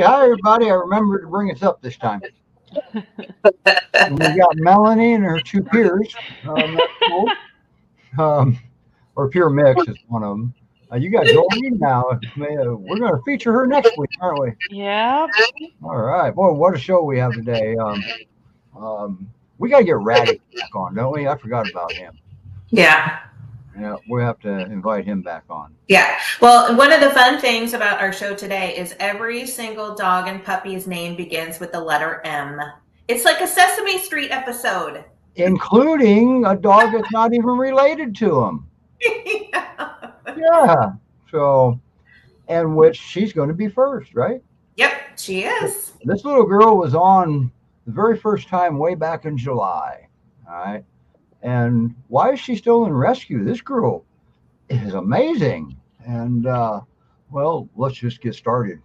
hi, everybody. I remembered to bring us up this time. And we got Melanie and her two peers. That's cool. Or pure mix is one of them. You got Jolene now. We're going to feature her next week, aren't we? Yeah. All right. Boy, what a show we have today. We got to get Ratty back on, don't we? I forgot about him. Yeah. Yeah, we have to invite him back on. Yeah. Well, one of the fun things about our show today is every single dog and puppy's name begins with the letter M. It's like a Sesame Street episode. Including a dog that's not even related to him. Yeah. So, and which she's going to be first, right? Yep, she is. This little girl was on the very first time way back in July. All right. And why is she still in rescue? This girl is amazing. And, well, let's just get started.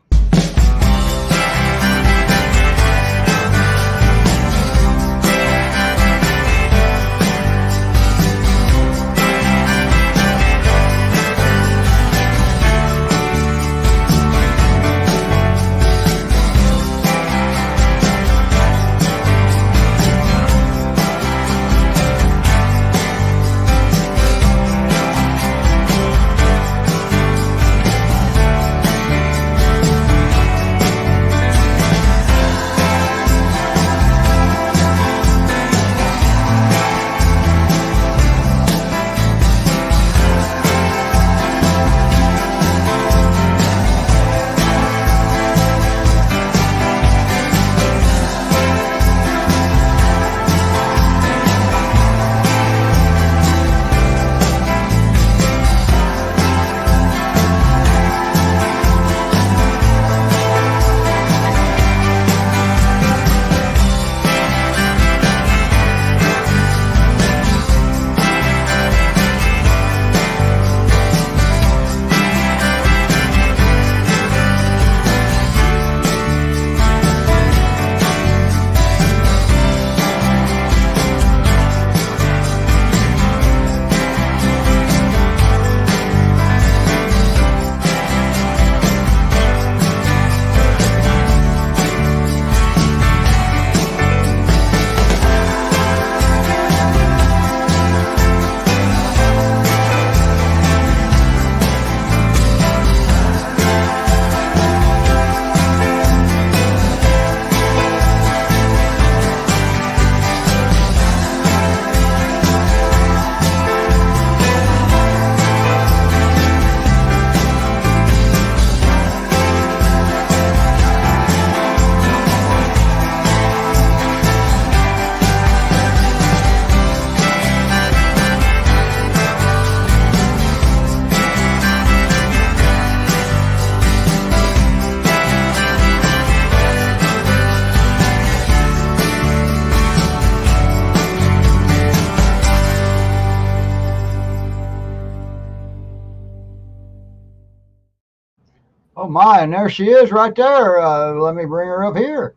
Oh my, and there she is right there. Let me bring her up here.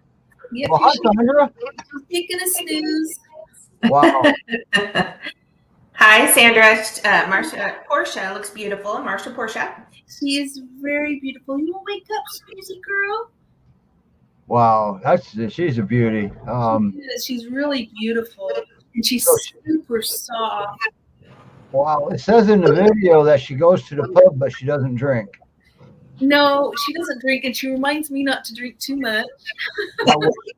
Yep, Well, hi, Sandra. taking a snooze. Wow. Hi, Sandra. Portia looks beautiful. Marsha Portia. She is very beautiful. You won't wake up, snoozy girl. Wow, she's a beauty. She's really beautiful, and she's super soft. Wow, it says in the video that she goes to the pub, but she doesn't drink. No, she doesn't drink, and she reminds me not to drink too much.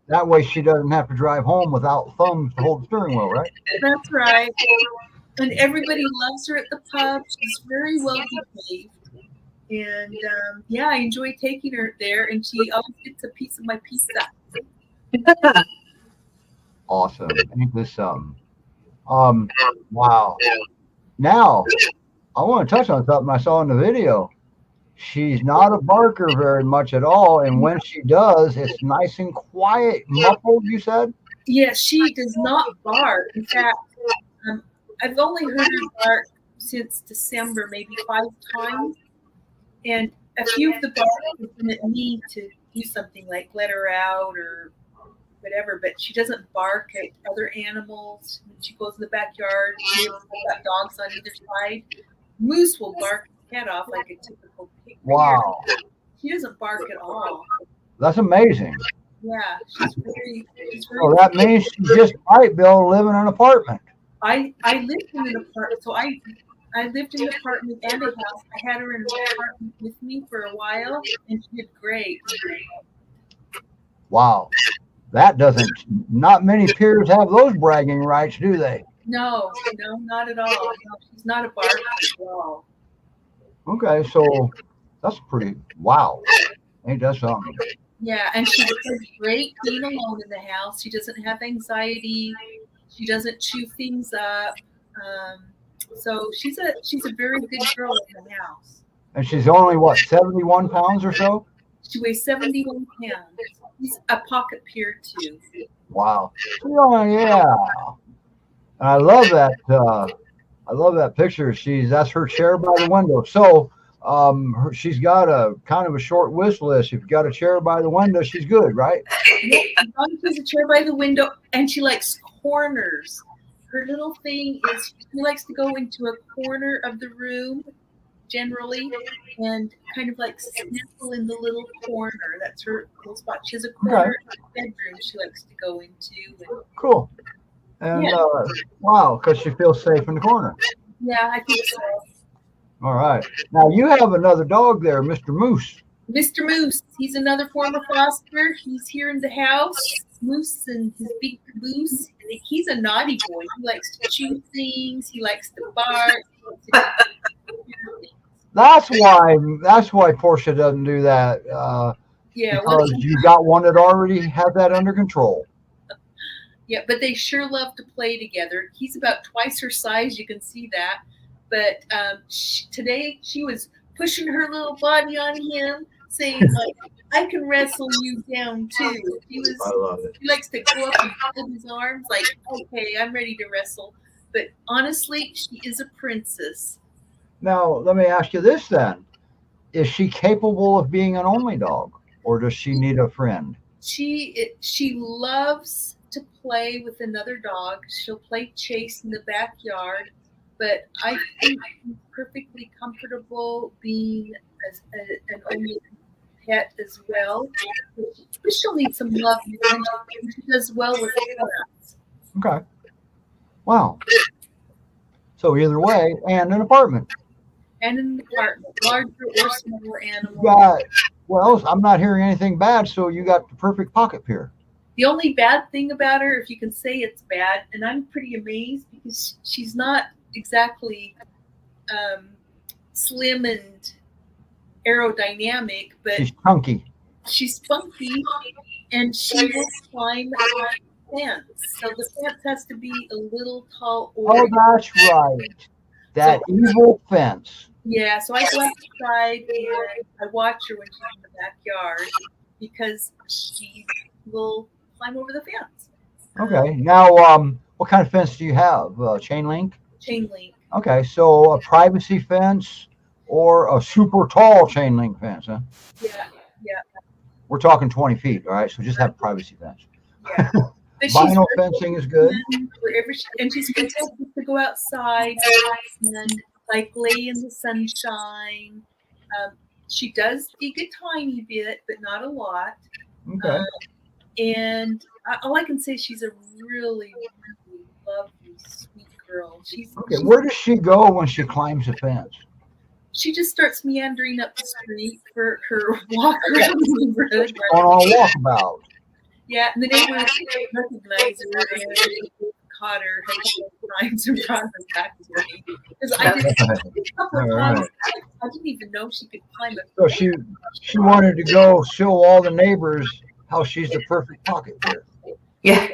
That way she doesn't have to drive home without thumbs to hold the steering wheel, right? That's right. And everybody loves her at the pub. She's very well behaved. And yeah, I enjoy taking her there, and she always gets a piece of my pizza. Awesome. Ain't this something? Wow. Now, I want to touch on something I saw in the video. She's not a barker very much at all, and when she does, it's nice and quiet, muffled, you said? Yes, she does not bark. In fact, I've only heard her bark since December, maybe 5 times. And a few of the barks have been at me to do something like let her out or whatever, but she doesn't bark at other animals. When she goes in the backyard, she's got dogs on either side. Moose will bark his head off like a typical pig. Wow. She doesn't bark at all. That's amazing. Yeah, she's very. So that means she just might be able to live in an apartment. I lived in an apartment, so I lived in an apartment and a house. I had her in an apartment with me for a while, and she did great. Wow. That doesn't, not many peers have those bragging rights, do they? No, not at all. No, she's not a barker at all. Okay, so that's pretty, wow. Ain't that something? Yeah, and she does great being alone in the house. She doesn't have anxiety. She doesn't chew things up. So she's a very good girl in the house. And she's only, what, 71 pounds or so? She weighs 71 pounds. She's a pocket peer too. Wow. Oh, yeah. And I love that picture. That's her chair by the window. So she's got a kind of a short wish list. If you got a chair by the window, she's good, right? Yeah, as long as there's a chair by the window, and she likes corners. Her little thing is she likes to go into a corner of the room generally and kind of like sniffle in the little corner. That's her little spot. She has a corner of the bedroom she likes to go into. And, cool. And wow, because she feels safe in the corner. Yeah, I think so. All right. Now you have another dog there, Mr. Moose. Mr. Moose, he's another former foster. He's here in the house. Moose and his big caboose. He's a naughty boy. He likes to chew things. He likes to bark. That's why Portia doesn't do that. Yeah, because you got one that already had that under control. Yeah, but they sure love to play together. He's about twice her size. You can see that. But today she was pushing her little body on him, saying like, "I can wrestle you down too." I love it. He likes to go up and hold his arms, like, "Okay, I'm ready to wrestle." But honestly, she is a princess. Now let me ask you this then: is she capable of being an only dog, or does she need a friend? She loves to play with another dog. She'll play chase in the backyard. But I think she's perfectly comfortable being an only pet as well. But she'll need some love. She does well with cats. Okay. Wow. So either way, and an apartment. And an apartment, larger or smaller animals. Well, I'm not hearing anything bad, so you got the perfect pocket peer. The only bad thing about her, if you can say it's bad, and I'm pretty amazed because she's not exactly slim and aerodynamic, but she's chunky. She's spunky, and she will climb a fence. So the fence has to be a little tall. Oh, that's right. That evil fence. Yeah, so I go outside and I watch her when she's in the backyard because she will climb over the fence. Okay. Now, what kind of fence do you have? Chain link? Chain link. Okay, so a privacy fence or a super tall chain link fence, huh? Yeah. We're talking 20 feet, all right? So just have a privacy fence. Yeah. Vinyl fencing is good. And she's content to go outside and like lay in the sunshine. She does dig a tiny bit, but not a lot. Okay. And all I can say is she's a really, really lovely, sweet girl. Okay, where does she go when she climbs a fence? She just starts meandering up the street for her walk around the neighborhood. On a walkabout. Yeah, and the neighbors recognize her and caught her a couple of times and brought her back to me. Because I didn't even know she could climb a fence. So she wanted to go show all the neighbors how she's the perfect pocket peer. Yeah.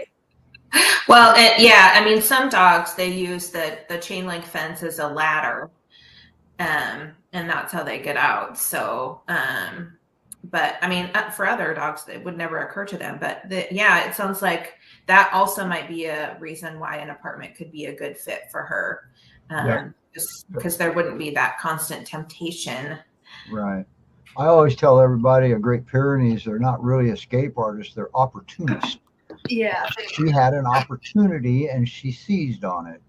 Well, yeah, I mean, some dogs, they use the chain link fence as a ladder, and that's how they get out. So, but I mean, for other dogs, it would never occur to them. But yeah, it sounds like that also might be a reason why an apartment could be a good fit for her, just because there wouldn't be that constant temptation. Right. I always tell everybody a Great Pyrenees, they're not really escape artists, they're opportunists. Yeah. She had an opportunity and she seized on it.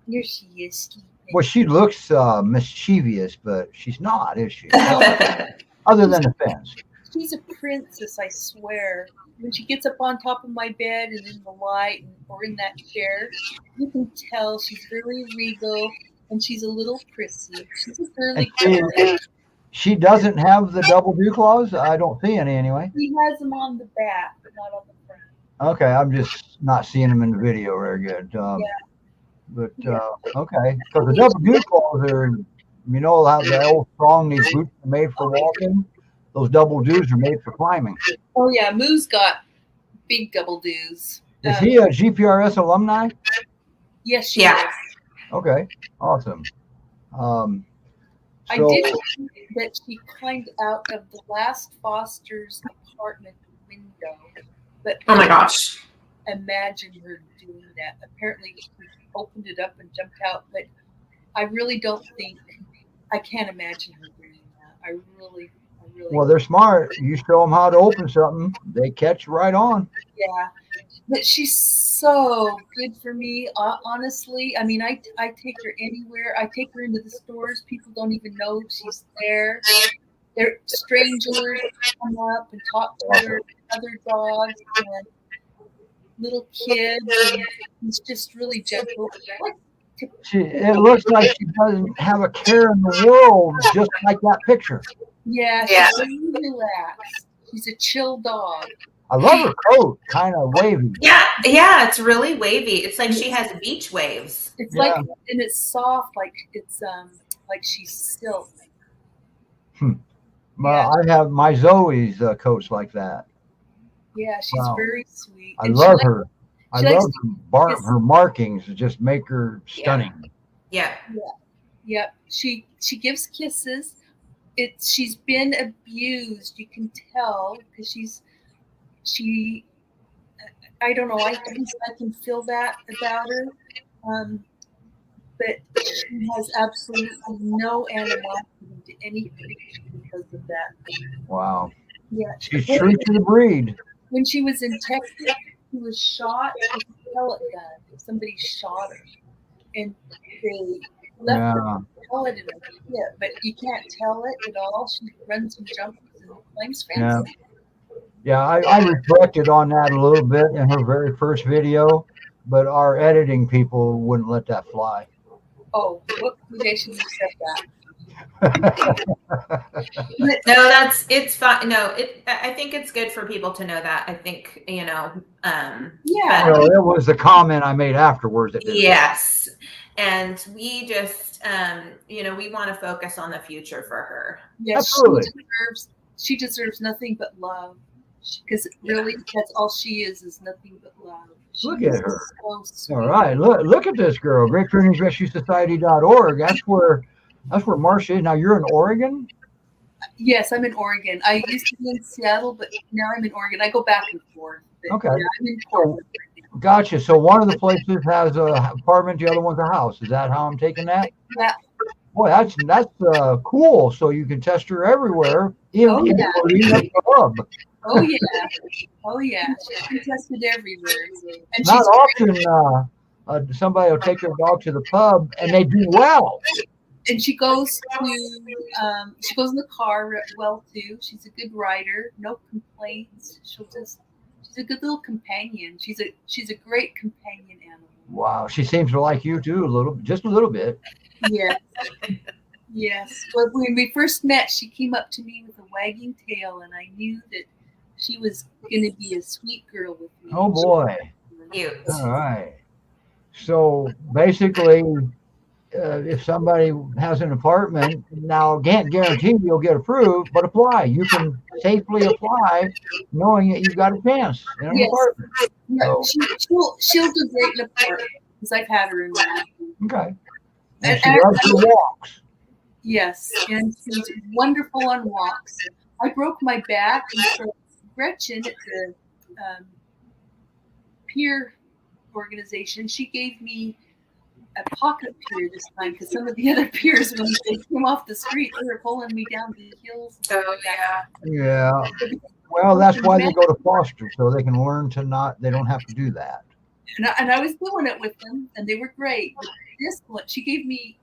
Here she is. Well, she looks mischievous, but she's not, is she? Other than the fence. she's a princess, I swear. When she gets up on top of my bed and in the light or in that chair, you can tell she's very regal and she's a little prissy. She's a girly girl. She doesn't have the double dew claws? I don't see any anyway. She has them on the back, but not on the front. Okay, I'm just not seeing them in the video very good. But okay, because the double dew claws are, you know how the old song, these boots are made for walking? Those double dews are made for climbing. Oh yeah, Moo's got big double dews. Is he a GPRS alumni? Yes, she Yeah. is. Okay, awesome. I did think that she climbed out of the last foster's apartment window. But Oh my gosh. imagine her doing that. Apparently she opened it up and jumped out, but I really don't think, I can't imagine her doing that. I really Well, they're smart. You show them how to open something, they catch right on. yeah. But she's so good for me, honestly. I mean, I take her anywhere. I take her into the stores. People don't even know she's there. They're strangers come up and talk to her, other dogs and little kids. And she's just really gentle. It looks like she doesn't have a care in the world, just like that picture. Yeah, she's really relaxed. She's a chill dog. I love her coat, kind of wavy. Yeah, it's really wavy. It's like she has beach waves. It's like, and it's soft, like it's like she's silk. Well, I have my Zoe's coats like that. Yeah, she's very sweet. I love her. I love her markings. Just make her stunning. Yeah. She gives kisses. She's been abused. You can tell because I don't know. I can feel that about her. But she has absolutely no animosity to anybody because of that. Wow. Yeah. She's true to the breed. When she was in Texas, she was shot with a pellet gun. Somebody shot her. And they left the pellet in her hip, but you can't tell it at all. She runs and jumps and climbs fences. Yeah, I reflected on that a little bit in her very first video, but our editing people wouldn't let that fly. Oh, what creation you said that? No, it's fine. No, I think it's good for people to know that. I think, it was the comment I made afterwards. Yes. And we just, we want to focus on the future for her. Yes, absolutely. She deserves nothing but love. Because really, that's all she is nothing but love. Look at her. So sweet. All right, look at this girl. GreatPyreneesRescueSociety.org. That's where Marcia is. Now you're in Oregon? Yes, I'm in Oregon. I used to be in Seattle, but now I'm in Oregon. I go back and forth. Okay. Yeah, I'm in Portland right now. Gotcha. So one of the places has an apartment, the other one's a house. Is that how I'm taking that? Yeah. Boy, that's cool. So you can test her everywhere, including the club. Oh yeah. She's been tested everywhere. And not often somebody will take their dog to the pub and they do well. And she goes in the car well too. She's a good rider, no complaints. She's a good little companion. She's a great companion animal. Wow, she seems to like you too, just a little bit. Yes. Yes. Well, when we first met, she came up to me with a wagging tail, and I knew that she was going to be a sweet girl with me. Oh boy. Cute. All right. So basically, if somebody has an apartment, now can't guarantee you'll get approved, but apply. You can safely apply knowing that you've got a chance in an apartment. Yeah, so, she'll do great in an apartment because I've had her in there. Okay. And she loves her walks. Yes, and she's wonderful on walks. I broke my back, and so Gretchen at the peer organization, she gave me a pocket peer this time because some of the other peers, when they came off the street, they were pulling me down the hills. Oh yeah. Yeah. Well, that's why they go to foster, so they can learn to they don't have to do that. And I was doing it with them, and they were great. But this one, she gave me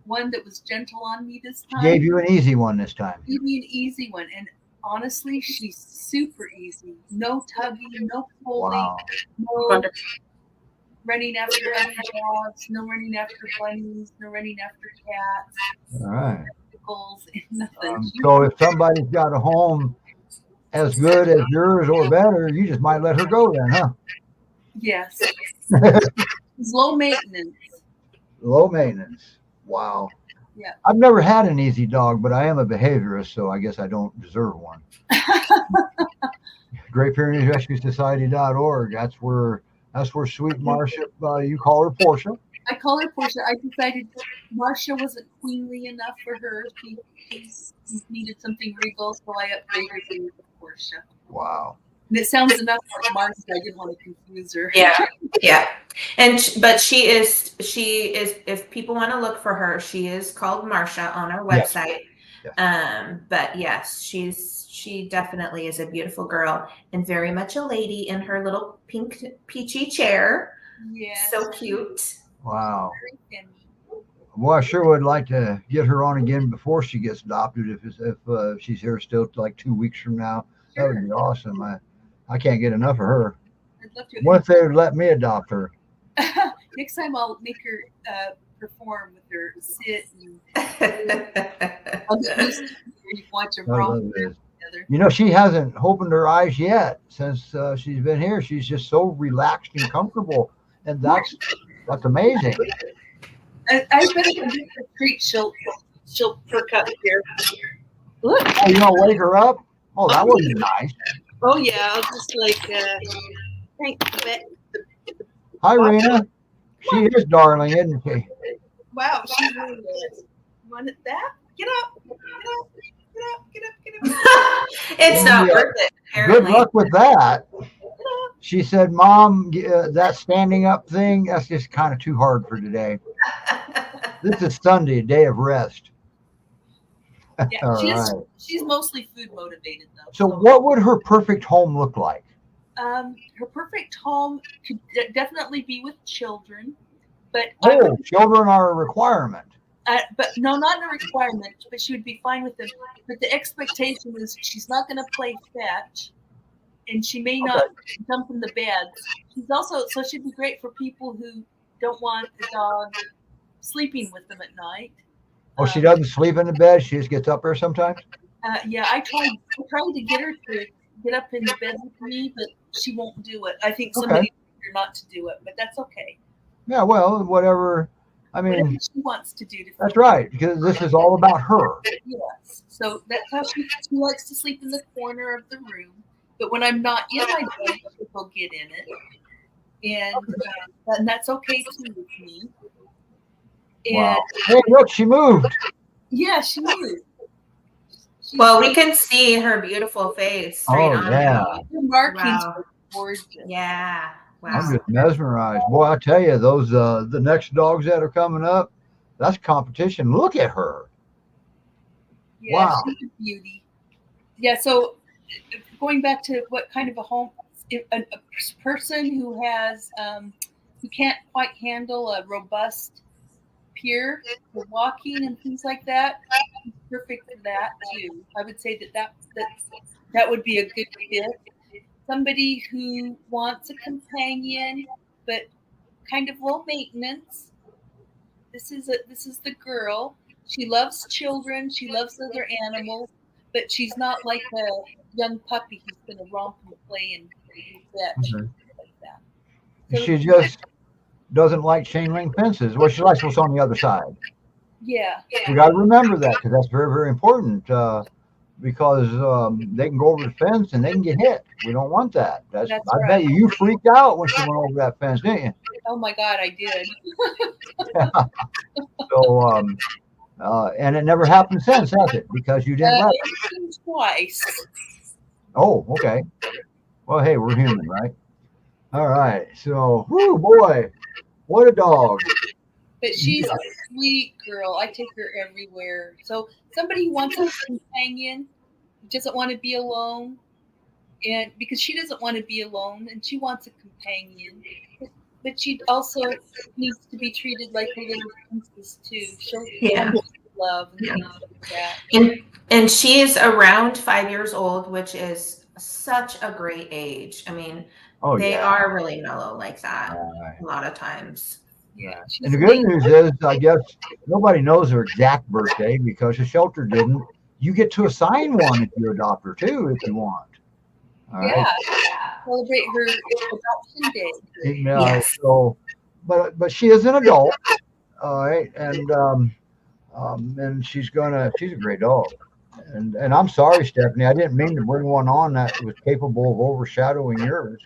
one that was gentle on me this time. She gave you an easy one this time. Gave me an easy one, and honestly, she's super easy. No tugging, no pulling, Wow. no running after other dogs, no running after bunnies, no running after cats, All right. pickles, nothing. So if somebody's got a home as good as yours or better, you just might let her go then, huh? Yes. It's low maintenance. Low maintenance. Wow. Yeah. I've never had an easy dog, but I am a behaviorist, so I guess I don't deserve one. Great Pyrenees Rescue Society.org. That's where sweet Marcia, you call her Portia. I call her Portia. I decided Marcia wasn't queenly enough for her. She needed something regal, so I upgraded her to Portia. Wow. And it sounds enough like Marcia. I didn't want to confuse her. Yeah. But she is. If people want to look for her, she is called Marcia on our website. Yes. But yes, she definitely is a beautiful girl and very much a lady in her little pink peachy chair. Yeah. So cute. Wow. Well, I sure would like to get her on again before she gets adopted. If she's here still like 2 weeks from now, that would be awesome. I can't get enough of her. I'd love to. What if they would let me adopt her? Next time I'll make her perform with her sit and I'll get used to watch them romp together. You know, she hasn't opened her eyes yet since she's been here. She's just so relaxed and comfortable, and that's amazing. I bet if I give her a treat, she'll perk up here. Look. Oh, you don't wake her up? Oh, that wasn't nice. Oh yeah, I'll just Hi, Rena. She is darling, isn't she? Wow, she really is. Want that? Get up! Get up! Get up! Get up! Get up! It's not worth it. Apparently. Good luck with that. She said, "Mom, that standing up thing, that's just kind of too hard for today. This is Sunday, day of rest." Yeah, she's mostly food motivated though. So what would her perfect home look like? Her perfect home could definitely be with children, but children are a requirement. But no, not a requirement. But she would be fine with them. But the expectation is she's not going to play fetch, and she may not jump in the bed. She's also she'd be great for people who don't want the dog sleeping with them at night. Oh, she doesn't sleep in the bed. She just gets up there sometimes. Yeah, I tried to get her to get up in the bed with me, but she won't do it. I think somebody told her not to do it, but that's okay. Yeah, well, whatever. I mean, whatever she wants to do. That's right, because this is all about her. Yes. So that's how she likes to sleep in the corner of the room. But when I'm not in my bed, she'll get in it, and that's okay too with me. And wow. Hey, look, she moved. Yeah, she moved. Well, we can see her beautiful face straight on. Yeah. Her markings are gorgeous. Yeah. Wow. I'm just mesmerized. Boy, I tell you, those the next dogs that are coming up, that's competition. Look at her. Yeah, wow. She's a beauty. Yeah, so going back to what kind of a home, a person who has who can't quite handle a robust pier for walking and things like that, perfect for that too. I would say that would be a good fit. Somebody who wants a companion but kind of low maintenance. This is the girl. She loves children. She loves other animals, but she's not like a young puppy who's going to romp and play and fetch like that. So she just doesn't like chain link fences. Well, she likes what's on the other side. Yeah. You got to remember that, because that's very, very important. Because they can go over the fence and they can get hit. We don't want that. That's I right. bet you freaked out when she went over that fence, didn't you? Oh my God, I did. So, and it never happened since, has it? Because you didn't let it. Twice. Oh, okay. Well, hey, we're human, right? All right. So, whoo, boy, what a dog. But she's a sweet girl. I take her everywhere. So somebody who wants a companion, doesn't want to be alone, and because she doesn't want to be alone, and she wants a companion, but she also needs to be treated like a little princess too. She'll love and Yeah. things like that. And she's around 5 years old, which is such a great age. I mean, Oh, they yeah. are really mellow like that Right. a lot of times. Yeah, she's And the good amazing. news is, I guess nobody knows her exact birthday because the shelter didn't. You get to assign one if you adopt her too, if you want. All right. Yeah, celebrate her adoption day. Yes. So, but she is an adult. All right, and she's a great dog. And I'm sorry, Stephanie, I didn't mean to bring one on that was capable of overshadowing yours.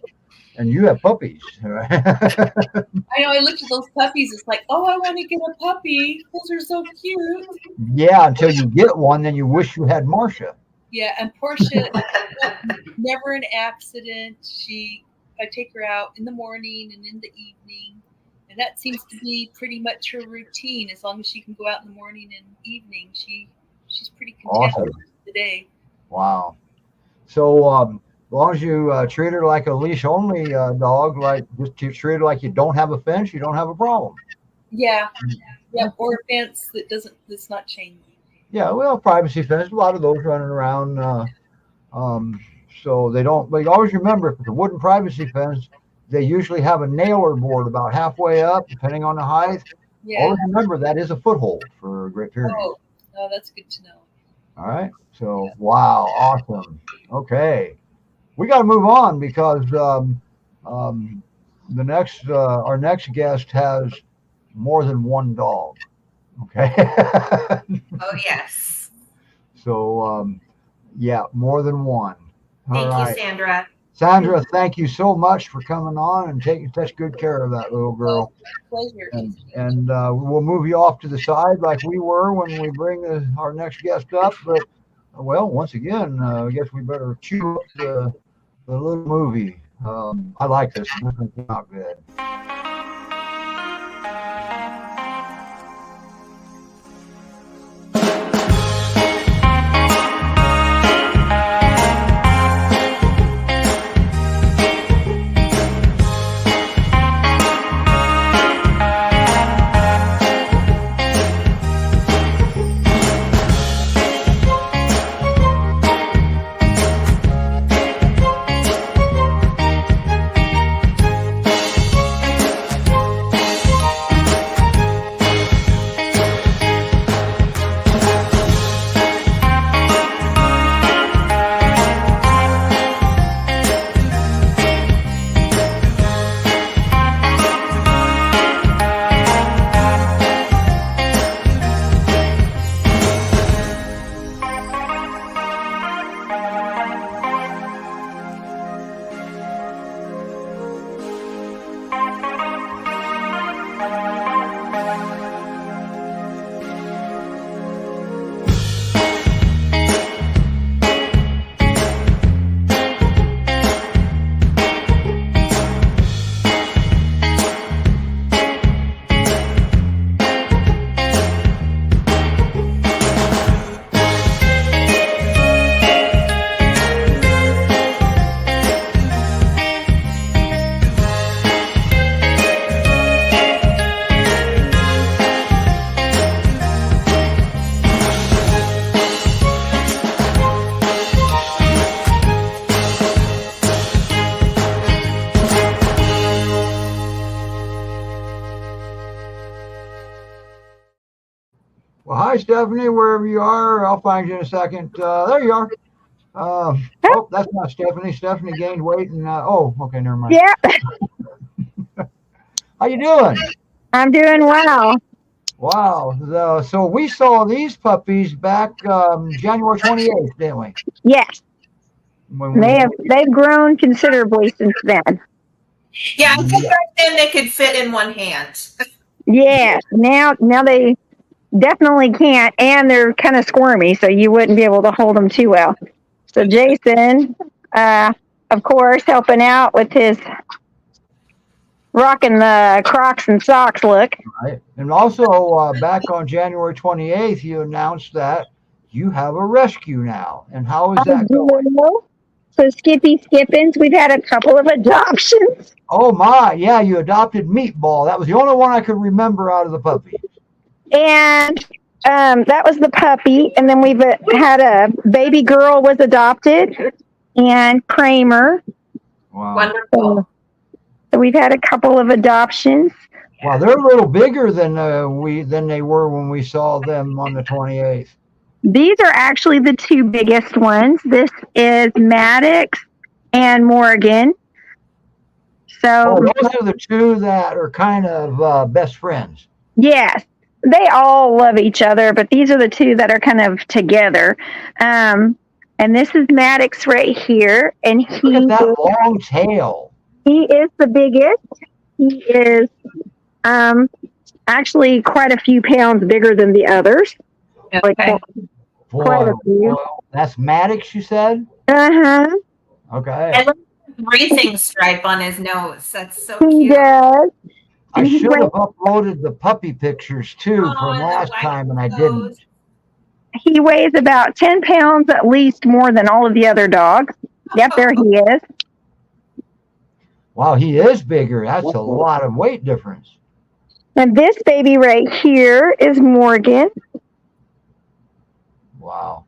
And you have puppies, right? I know. I looked at those puppies. It's like, oh, I want to get a puppy. Those are so cute. Yeah, until you get one, then you wish you had Marcia. Yeah, and Portia, never an accident. I take her out in the morning and in the evening, and that seems to be pretty much her routine. As long as she can go out in the morning and evening, she's pretty content Awesome. with the day. Wow. So as long as you treat her like a leash-only dog, like just treat her like you don't have a fence, you don't have a problem. Yeah, or a fence that's not chain link. Yeah, well, privacy fence, a lot of those running around. So they don't. But always remember, if it's a wooden privacy fence, they usually have a nailer board about halfway up, depending on the height. Yeah. Always remember that is a foothold for a Great Pyrenees. Oh, that's good to know. All right. So wow, awesome. Okay, we got to move on because the next our next guest has more than one dog. Okay. Oh, yes. So yeah, more than one. Thank you, Sandra. Sandra, thank you so much for coming on and taking such good care of that little girl. Pleasure. And we'll move you off to the side like we were when we bring our next guest up. But, well, once again, I guess we better cue up the little movie. I like this. This one came out good. Well, hi, Stephanie, wherever you are. I'll find you in a second. There you are. Oh, that's not Stephanie. Stephanie gained weight and, okay, never mind. Yeah. How you doing? I'm doing well. Wow. So we saw these puppies back January 28th, didn't we? Yes. When They've grown considerably since then. Yeah, I think back then they could fit in one hand. Yes. Now they definitely can't, and they're kind of squirmy, so you wouldn't be able to hold them too well. So Jason, of course, helping out with his rocking the Crocs and socks look. Right. And also back on January 28th, you announced that you have a rescue now. And how is that going? So Skippy Skippins, we've had a couple of adoptions. Oh my, yeah, you adopted Meatball. That was the only one I could remember out of the puppies. And That was the puppy, and then we've had a baby girl was adopted, and Kramer. Wow. Wonderful. So we've had a couple of adoptions. Wow, they're a little bigger than they were when we saw them on the 28th. These are actually the two biggest ones. This is Maddox and Morgan. So those are the two that are kind of best friends. yes, they all love each other, but these are the two that are kind of together. And this is Maddox right here, and Look at that long tail. He is the biggest. He is actually quite a few pounds bigger than the others. Okay. Like, quite a few. That's Maddox, you said? Uh-huh. Okay. And racing stripe on his nose. That's so He cute. does. I should have uploaded the puppy pictures too from last time, and I didn't. He weighs about 10 pounds at least more than all of the other dogs. Yep, there he is. Wow, he is bigger. That's a lot of weight difference. And this baby right here is Morgan. Wow.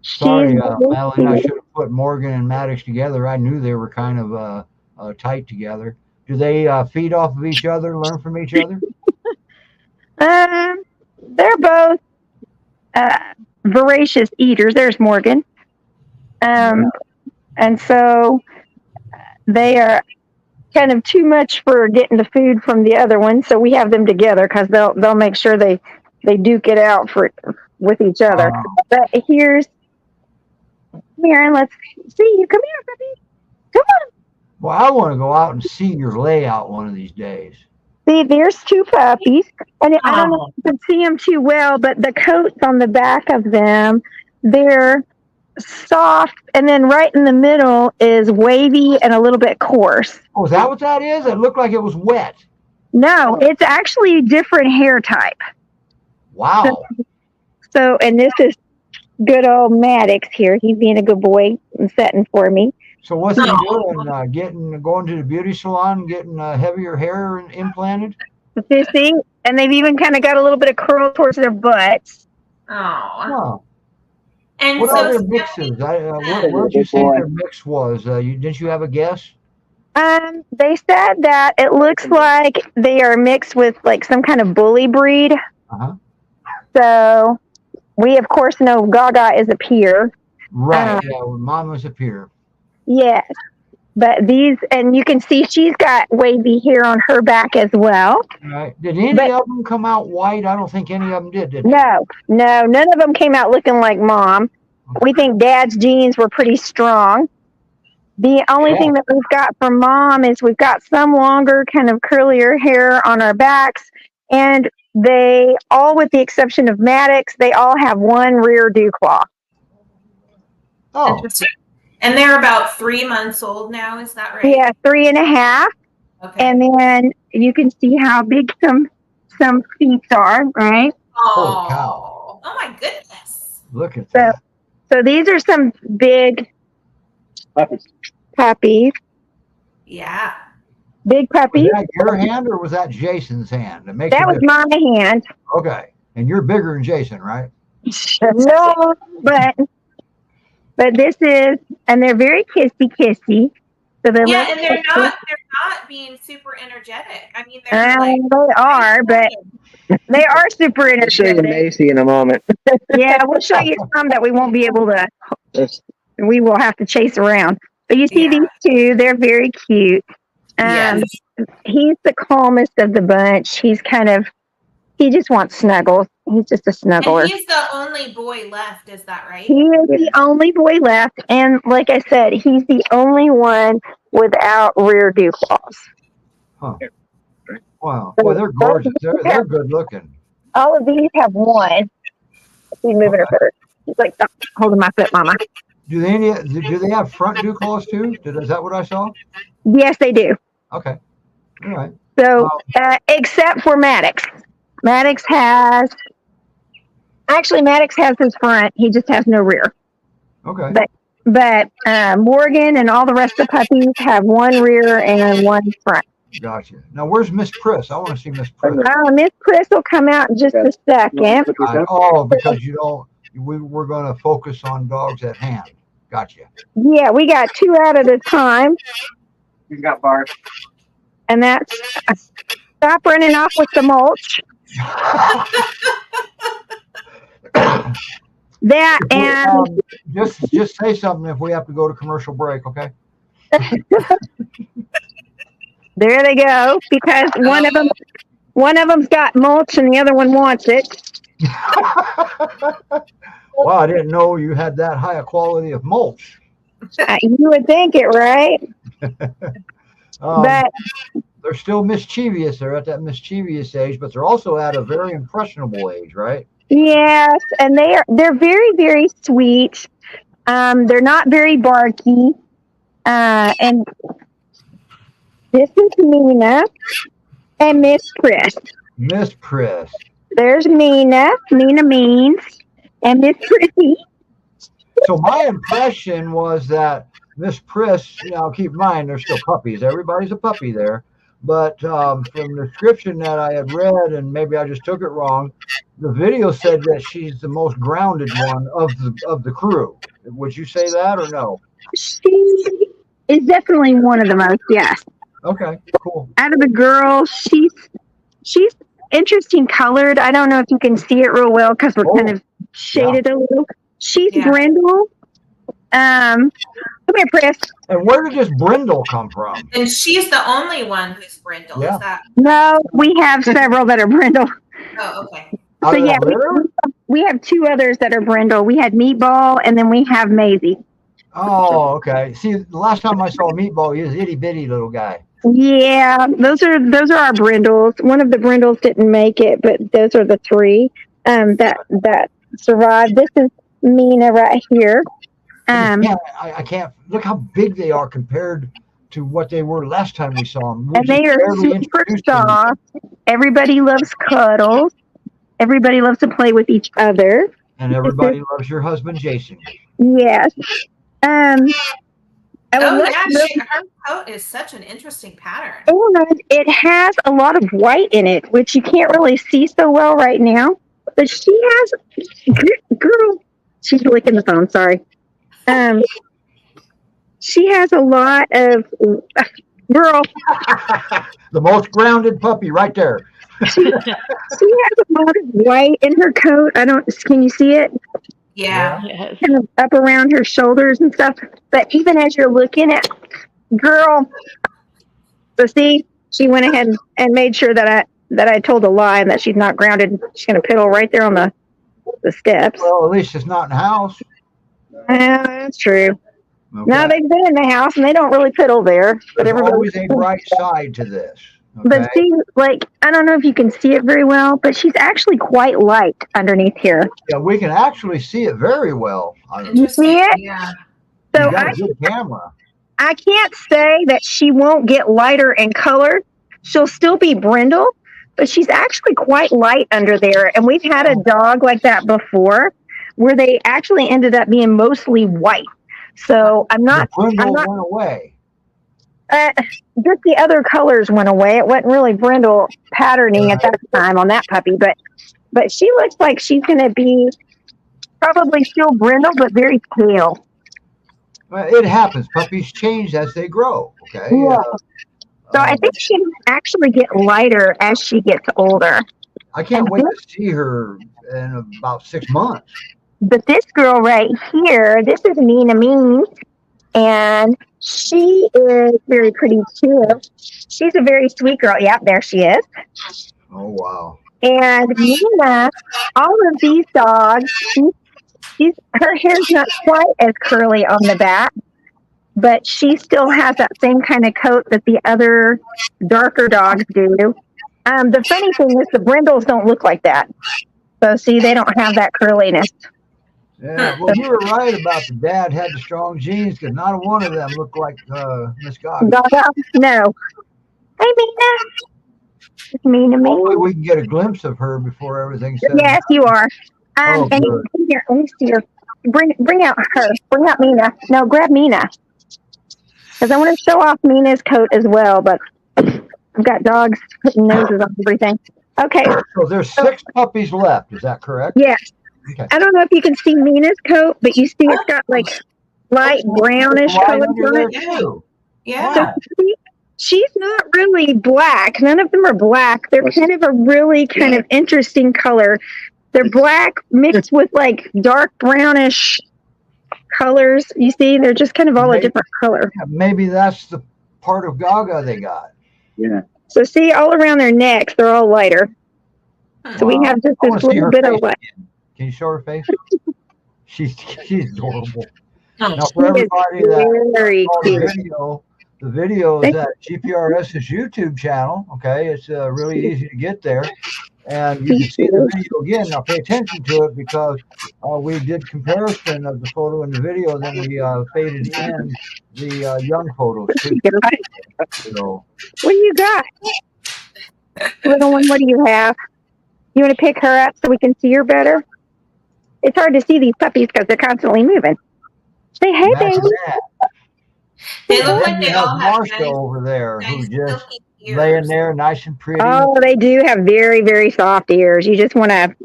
Sorry, She's Melanie, I should have put Morgan and Maddox together. I knew they were kind of tight together. Do they feed off of each other, learn from each other? They're both voracious eaters. There's Morgan. And so they are kind of too much for getting the food from the other one. So we have them together because they'll make sure they duke it out with each other. But here's Maren. Let's see you. Come here, puppy. Come on. Well, I want to go out and see your layout one of these days. See, there's two puppies, and I don't know if you can see them too well, but the coats on the back of them, they're soft, and then right in the middle is wavy and a little bit coarse. Oh, is that what that is? It looked like it was wet. No, it's actually a different hair type. Wow. So, and this is good old Maddox here. He's being a good boy and setting for me. So what's he doing? Going to the beauty salon, getting heavier hair implanted? You see? And they've even kind of got a little bit of curl towards their butts. Oh. Huh. And What so are their mixes? What did you say their mix was? Didn't you have a guess? They said that it looks like they are mixed with like some kind of bully breed. Uh-huh. So we of course know Gaga is a peer. Right. Mom was a peer. Yes. But these, and you can see she's got wavy hair on her back as well. Right. Did any of them come out white? I don't think any of them did they? No, none of them came out looking like mom. We think dad's genes were pretty strong. The only thing that we've got from mom is we've got some longer, kind of curlier hair on our backs, and they all, with the exception of Maddox, they all have one rear dew claw. Oh. Interesting. And they're about 3 months old now, is that right? Yeah, 3.5. Okay. And then you can see how big some feet are, right? Holy cow. Oh my goodness. Look at that. So these are some big puppies. Yeah. Big puppies. Was that your hand or was that Jason's hand? That was my hand. Okay. And you're bigger than Jason, right? No, but this is, and they're very kissy. So they're and they're not being super energetic. I mean, they're like, they are, but they are super energetic. I'll show you Macy in a moment. Yeah, we'll show you some that we won't be able to. We will have to chase around. But you see these two; they're very cute. He's the calmest of the bunch. He just wants snuggles. He's just a snuggler. And he's the only boy left, is that right? He is the only boy left, and like I said, he's the only one without rear dew claws. Huh. Wow. Boy, they're gorgeous. They're good looking. All of these have one. He's moving her foot. He's like, stop holding my foot, Mama. Do they have front dew claws too? Is that what I saw? Yes, they do. Okay. All right. So, except for Maddox. Maddox has his front. He just has no rear. Okay. But Morgan and all the rest of the puppies have one rear and one front. Gotcha. Now, where's Miss Priss? I want to see Miss Priss. Miss Chris will come out in just a second. Because you don't. We're going to focus on dogs at hand. Gotcha. Yeah, we got 2 out at a time. He's got Bart. And that's stop running off with the mulch. That and just say something if we have to go to commercial break, okay? there they go. Because one of them's got mulch and the other one wants it. Well, I didn't know you had that high a quality of mulch. You would think it, right? But they're still mischievous. They're at that mischievous age, but they're also at a very impressionable age, right? yes, and they're very, very sweet. They're not very barky. And this is Mina and Miss Chris. Miss Priss. There's Mina Means, and Miss Prissy. So my impression was that Miss Priss, keep in mind, they're still puppies. Everybody's a puppy there. But from the description that I had read, and maybe I just took it wrong, the video said that she's the most grounded one of the crew. Would you say that or no? She is definitely one of the most, yes. Okay, cool. Out of the girls, she's interesting colored. I don't know if you can see it real well because we're kind of shaded a little. She's brindle. Come here, Chris. And where did this brindle come from? And she's the only one who's brindle. Yeah. Is that? No, we have several that are brindle. Oh, okay. So yeah, we have 2 others that are brindle. We had Meatball, and then we have Maisie. Oh, okay. See, the last time I saw Meatball, he was itty bitty little guy. Yeah, those are our brindles. One of the brindles didn't make it, but those are the 3 that survived. This is Mina right here. I can't look how big they are compared to what they were last time we saw them. And they are super soft. Everybody loves cuddles. Everybody loves to play with each other. And everybody loves your husband, Jason. Yes. Her coat is such an interesting pattern. And it has a lot of white in it, which you can't really see so well right now. But she has, girl, she's licking the phone, sorry. She has a lot of, girl. The most grounded puppy right there. She has a lot of white in her coat. Can you see it? Yeah. Kind of up around her shoulders and stuff. But even as you're looking at, girl, so see, she went ahead and made sure that I told a lie and that she's not grounded. She's going to piddle right there on the steps. Well, at least it's not in the house. Yeah, that's true. Okay. No, they've been in the house and they don't really piddle there. But There's always a bright side to this. Okay? But see, I don't know if you can see it very well, but she's actually quite light underneath here. Yeah, we can actually see it very well. You see it? Yeah. So you got a good camera. I can't say that she won't get lighter in color. She'll still be brindle, but she's actually quite light under there. And we've had a dog like that before where they actually ended up being mostly white. So I'm not. Went away. Just the other colors went away. It wasn't really brindle patterning at that time on that puppy, but she looks like she's going to be probably still brindle, but very pale. Well, it happens. Puppies change as they grow. Okay. Yeah. So I think she can actually get lighter as she gets older. I can't wait to see her in about 6 months. But this girl right here, this is Mina Means, and she is very pretty too. She's a very sweet girl. Yeah, there she is. Oh, wow. And Mina, all of these dogs, her hair's not quite as curly on the back, but she still has that same kind of coat that the other darker dogs do. The funny thing is the brindles don't look like that. So see, they don't have that curliness. Yeah, well, you were right about the dad had the strong genes because not one of them looked like Miss Gaga. No. Hey, Mina. It's Mina. Hopefully we can get a glimpse of her before everything's said. Yes, you are. Oh, and here, let me see her. Bring out her. Bring out Mina. No, grab Mina. Because I want to show off Mina's coat as well. But I've got dogs putting noses on everything. Okay. So there's 6 puppies left. Is that correct? Yes. Okay. I don't know if you can see Mina's coat, but you see it's got like light brownish Right colors under on there it. too. Yeah. So she's not really black. None of them are black. They're kind of a really kind of interesting color. They're black mixed with like dark brownish colors. You see, they're just kind of all a different color. Yeah, maybe that's the part of Gaga they got. Yeah. So see, all around their necks, they're all lighter. So we have just I wanna this see little her bit face of light. again. Can you show her face? she's adorable. Oh, Now for everybody that Very saw cute. the video is at GPRS's YouTube channel. Okay, it's really easy to get there, and you can see the video again. Now pay attention to it because we did comparison of the photo and the video, then we faded in the young photos too. So, What do you got? Little one, what do you have? You want to pick her up so we can see her better? It's hard to see these puppies because they're constantly moving. Say hey, imagine baby. that. They And look then like you they have all have Marsha nice, over there who's just silky ears. laying there nice and pretty. Oh, they do have very, very soft ears. You just want to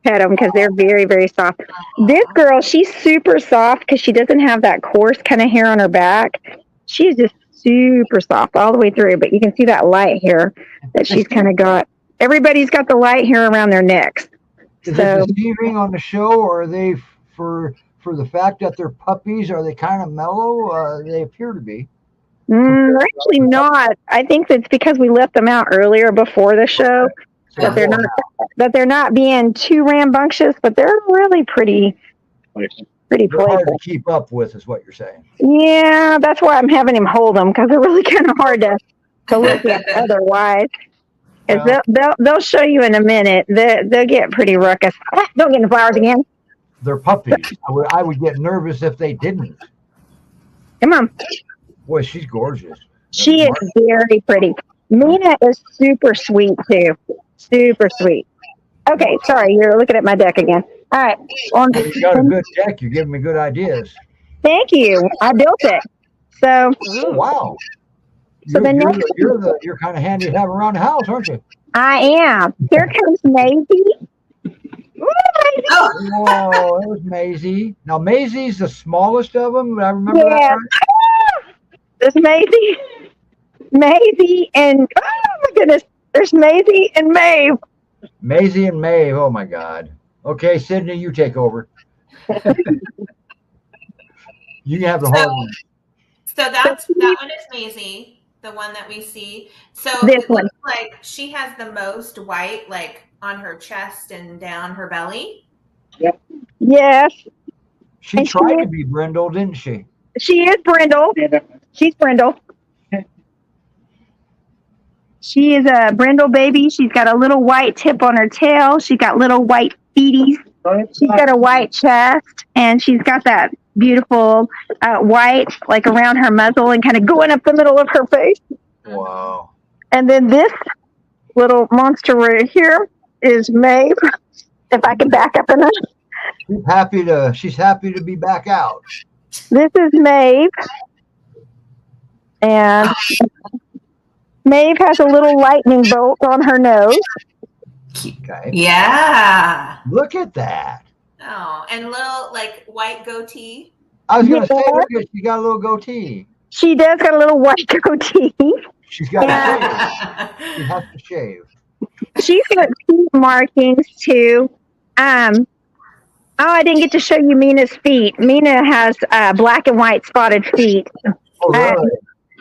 pet them because they're very, very soft. This girl, she's super soft because she doesn't have that coarse kind of hair on her back. She's just super soft all the way through, but you can see that light hair that she's kind of got. Everybody's got the light hair around their necks. Is So it deceiving on the show, or are they for the fact that they're puppies? Are they kind of mellow? They appear to be. they're actually not. I think that's because we left them out earlier before the show. So That they're not being too rambunctious, but they're really pretty they're hard playful. to keep up with, is what you're saying. Yeah, that's why I'm having him hold them because they're really kind of hard to look at otherwise. 'Cause they'll show you in a minute. They'll get pretty ruckus. Ah, don't get in the flowers again. They're puppies. I would get nervous if they didn't. Come on. Boy, she's gorgeous. She is very pretty. Mina is super sweet too. Super sweet. Okay, sorry, you're looking at my deck again. All right. You got a good deck. You're giving me good ideas. Thank you. I built it. So Oh, wow. So the next- You're kind of handy to have around the house, aren't you? I am. Here comes Maisie. Ooh, Maisie. Oh, Whoa, there's Maisie. Now Maisie's the smallest of them. I remember Yeah. that. Right? There's Maisie. Maisie and oh my goodness. There's Maisie and Maeve. Maisie and Maeve. Oh my God. Okay, Sydney, you take over. You can have the hard one. so that one is Maisie, the one that we see. So This it one. looks like she has the most white, like on her chest and down her belly. Yes. She And she tried to is- be Brindle, didn't she? She is Brindle. She's Brindle. She is a Brindle baby. She's got a little white tip on her tail. She's got little white feeties. She's got a white chest, and she's got that beautiful white, like around her muzzle and kind of going up the middle of her face. Wow. And then this little monster right here is Maeve. If I can back up enough. She's happy to be back out. This is Maeve. And Maeve has a little lightning bolt on her nose. Okay. Yeah. Look at that. Oh, and little like white goatee. I was gonna say, Yeah. look at she got a little goatee. She does got a little white goatee. She's got Yeah. to shave. She has to shave. She's got feet markings too. Oh, I didn't get to show you Mina's feet. Mina has black and white spotted feet. Oh, really?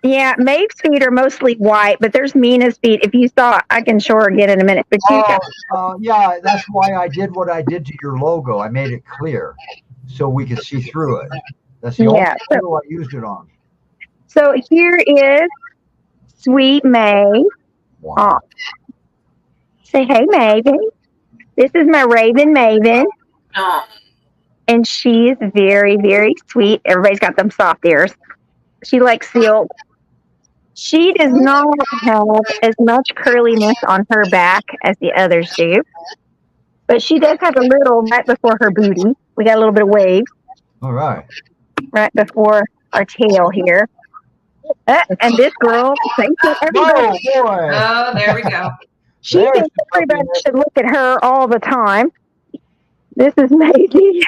Yeah, Maeve's feet are mostly white, but there's Mina's feet. If you saw, I can show her again in a minute. But she's got, Yeah, that's why I did what I did to your logo. I made it clear so we could see through it. That's the only Yeah. photo I used it on. so here is Sweet May. Wow. Say hey, Maven. This is my Raven Maven, Oh. and she is very, very sweet. Everybody's got them soft ears. She likes silk. She does not have as much curliness on her back as the others do, but she does have a little right before her booty. We got a little bit of wave All right. right before our tail here. And this girl thinks that everybody, Oh boy. Oh, there we go. she There's thinks the puppy everybody next- should look at her all the time. This is Maisie.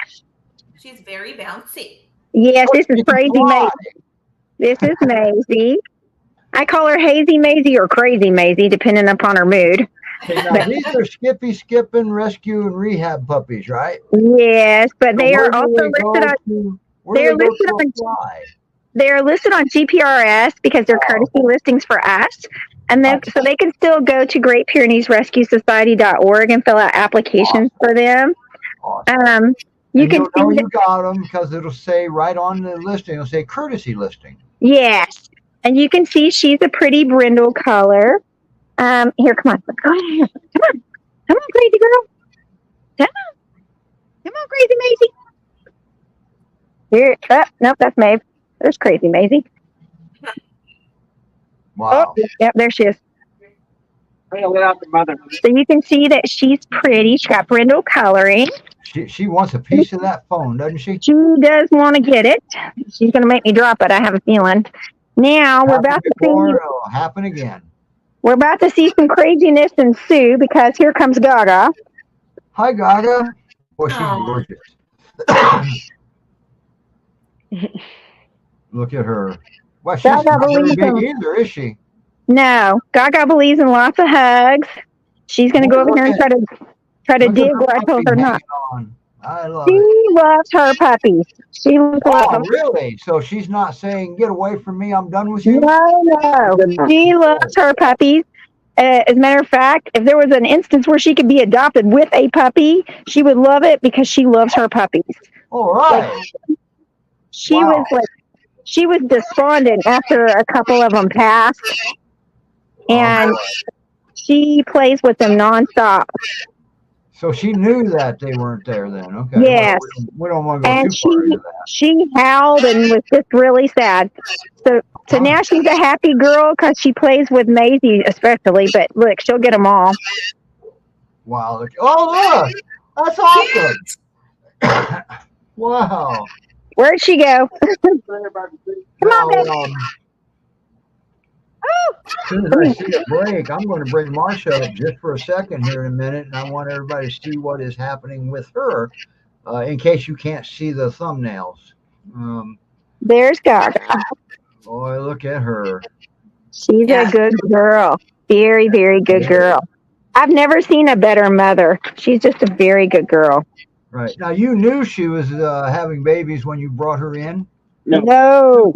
She's very bouncy. Yes, this is She can crazy fly. Maisie. This is Maisie. I call her Hazy Maisie or Crazy Maisie, depending upon her mood. Okay, now these are Skippy, Skippin, Rescue, and Rehab puppies, right? Yes, but they So are where do also they go listed on. to- where do They're they go listed to on. apply? They're listed on GPRS because they're courtesy listings for us, and then so they can still go to Great Pyrenees Rescue Society.org and fill out applications for them. Awesome. You And can you'll know see. you got them because it'll say right on the listing, it'll say courtesy listing. Yes, and you can see she's a pretty brindle color. Here, come on, let's go in here. Come on, crazy girl. Come on, crazy Maisie. Here, nope, that's Maeve. There's crazy Maisie. Wow. Oh, yep, there she is. Without the mother. So you can see that she's pretty. She's got brindle coloring. She wants a piece of that phone, doesn't she? She does want to get it. She's going to make me drop it. I have a feeling. Now we're about to see. It'll happen again. We're about to see some craziness ensue because here comes Gaga. Hi, Gaga. Boy, she's Aw. gorgeous. Look at her. Well, she's Gaga not very believes big in- either, is she? No, Gaga believes in lots of hugs. She's going to go over here and try to Look at dig her where I told her puppy not. hanging on. I love She it. loves her puppies. She loves Oh, them. really? So she's not saying, get away from me, I'm done with you? No. She loves her puppies. As a matter of fact, if there was an instance where she could be adopted with a puppy, she would love it because she loves her puppies. All right. She Wow. she was despondent after a couple of them passed, and she plays with them nonstop. So she knew that they weren't there then. Okay. Yes. Well, we don't want to go And too far into that. she howled and was just really sad. So now she's a happy girl because she plays with Maisie especially. But look, she'll get them all. Wow. Oh, look. That's awesome. Wow. Where'd she go? Come on, baby. As soon as I see a break, I'm going to bring Marsha up just for a second here in a minute, and I want everybody to see what is happening with her, in case you can't see the thumbnails. There's Gaga. Boy, look at her. She's a good girl. Very, very good girl. I've never seen a better mother. She's just a very good girl. Right. Now, you knew she was having babies when you brought her in? No.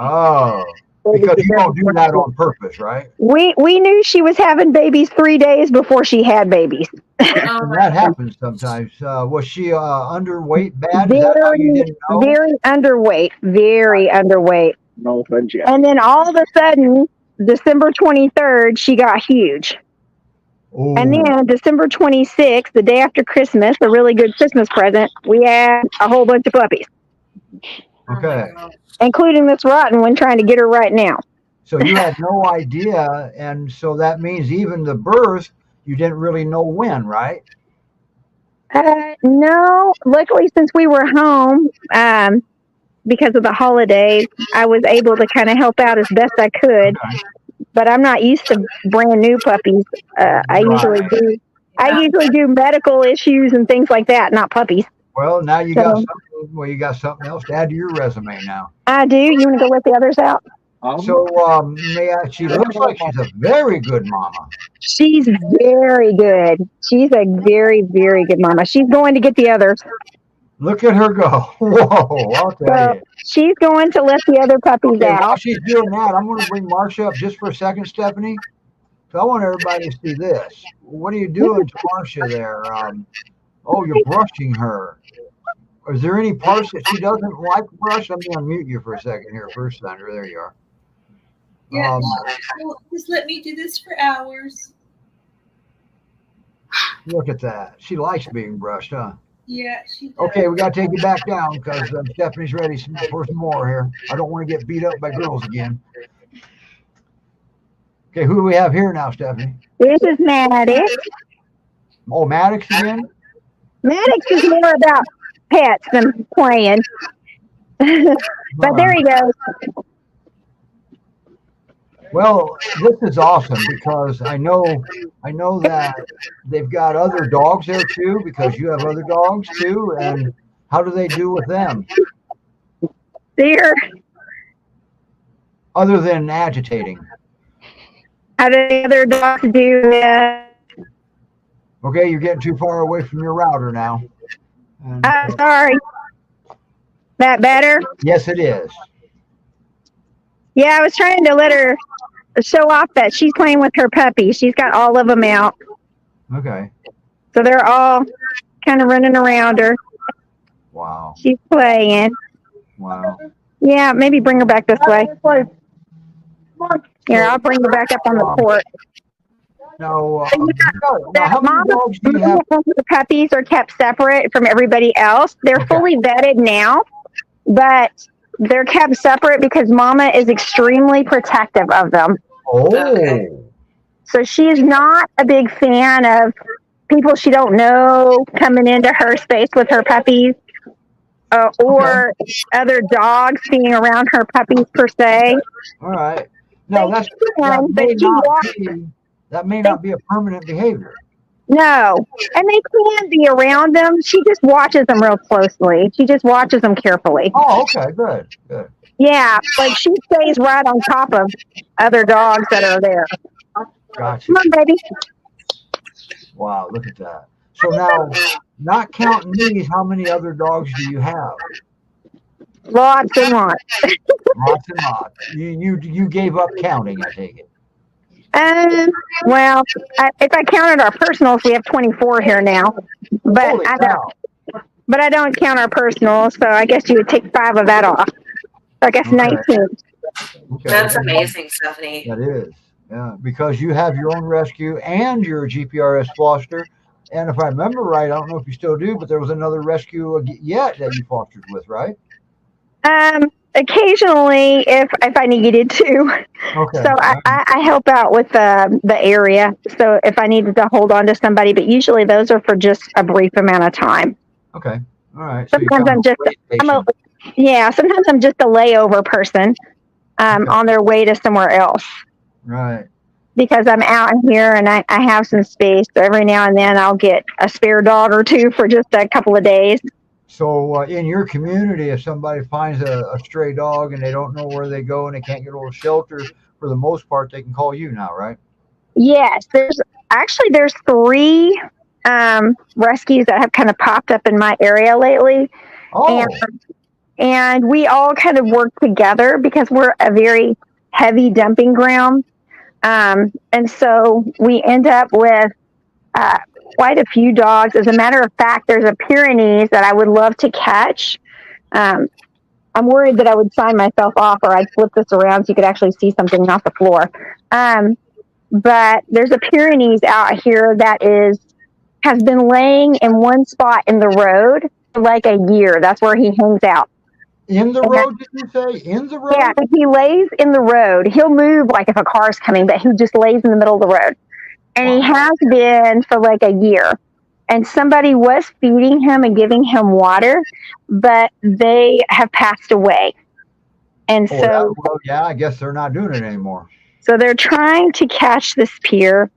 Oh, because you don't do that on purpose, right? We knew she was having babies 3 days before she had babies. And that happens sometimes. Was she underweight bad? Is that how you didn't know? Very underweight. Very underweight. No fun, Jeff. And then all of a sudden, December 23rd, she got huge. Ooh. And then December 26th, the day after Christmas, a really good Christmas present, we had a whole bunch of puppies, Okay. including this rotten one trying to get her right now. So you had no idea, and so that means even the birth, you didn't really know when, right? No, luckily since we were home, because of the holidays, I was able to kind of help out as best I could. Okay. But I'm not used to brand new puppies. I usually do medical issues and things like that, not puppies. Well, now you got something. Well, you got something else to add to your resume now. I do. You want to go let the others out? So, she looks like she's a very good mama. She's very good. She's a very, very good mama. She's going to get the others. Look at her go. Whoa, I'll tell you. She's going to let the other puppies Okay, while out. she's doing that, I'm going to bring Marsha up just for a second, Stephanie. So I want everybody to see this. What are you doing to Marsha there? Oh, you're brushing her. Is there any parts that she doesn't like brush? Let me unmute you for a second here first, Thunder. There you are. Yeah, just let me do this for hours. Look at that. She likes being brushed, huh? Yeah, she does. Okay, we got to take you back down because Stephanie's ready for some more here. I don't want to get beat up by girls again. Okay, who do we have here now, Stephanie? This is Maddox. Oh, Maddox again? Maddox is more about pets than playing. But there he goes. Well, this is awesome because I know that they've got other dogs there too because you have other dogs too. And how do they do with them There, other than agitating? how do the other dogs do that? Okay, you're getting too far away from your router now. And, Sorry. That better? yes, it is. Yeah, I was trying to let her show off that she's playing with her puppy. She's got all of them out. Okay. So they're all kind of running around her. Wow. She's playing. Wow. Yeah, maybe bring her back this way. Here, I'll bring her back up on the porch. Now, how many dogs do you have? The puppies are kept separate from everybody else. They're fully vetted now, but they're kept separate because Mama is extremely protective of them. Oh. So she's not a big fan of people she don't know coming into her space with her puppies, or other dogs being around her puppies per se. All right. No, that may not be a permanent behavior. No, and they can be around them. She just watches them real closely. She just watches them carefully. Oh, okay, good. Yeah, like she stays right on top of other dogs that are there. Gotcha. Come on, baby. Wow, look at that. So now, not counting these, how many other dogs do you have? Lots and lots. Lots and lots. You gave up counting, I take it. Well, if I counted our personals, we have 24 here now. But Holy cow. I don't count our personals, so I guess you would take 5 of that off. So I guess 19. Okay. That's amazing, Stephanie. That is. Yeah, because you have your own rescue and your GPRS foster. And if I remember right, I don't know if you still do, but there was another rescue yet that you fostered with, right? Occasionally, if I needed to. Okay. So I help out with the area. So if I needed to hold on to somebody, but usually those are for just a brief amount of time. Okay. All right. Sometimes sometimes I'm just a layover person on their way to somewhere else. Right. Because I'm out here and I have some space. So every now and then I'll get a spare dog or two for just a couple of days. So in your community, if somebody finds a stray dog and they don't know where they go and they can't get a shelter, for the most part, they can call you now, right? Yes. There's 3 rescues that have kind of popped up in my area lately. Oh. And we all kind of work together because we're a very heavy dumping ground. And so we end up with quite a few dogs. As a matter of fact, there's a Pyrenees that I would love to catch. I'm worried that I would sign myself off, or I'd flip this around so you could actually see something off the floor. But there's a Pyrenees out here that has been laying in one spot in the road for like a year. That's where he hangs out. In the road, did you say? In the road? Yeah, he lays in the road. He'll move like if a car's coming, but he just lays in the middle of the road. And he has been for like a year. And somebody was feeding him and giving him water, but they have passed away. And I guess they're not doing it anymore. So they're trying to catch this pier.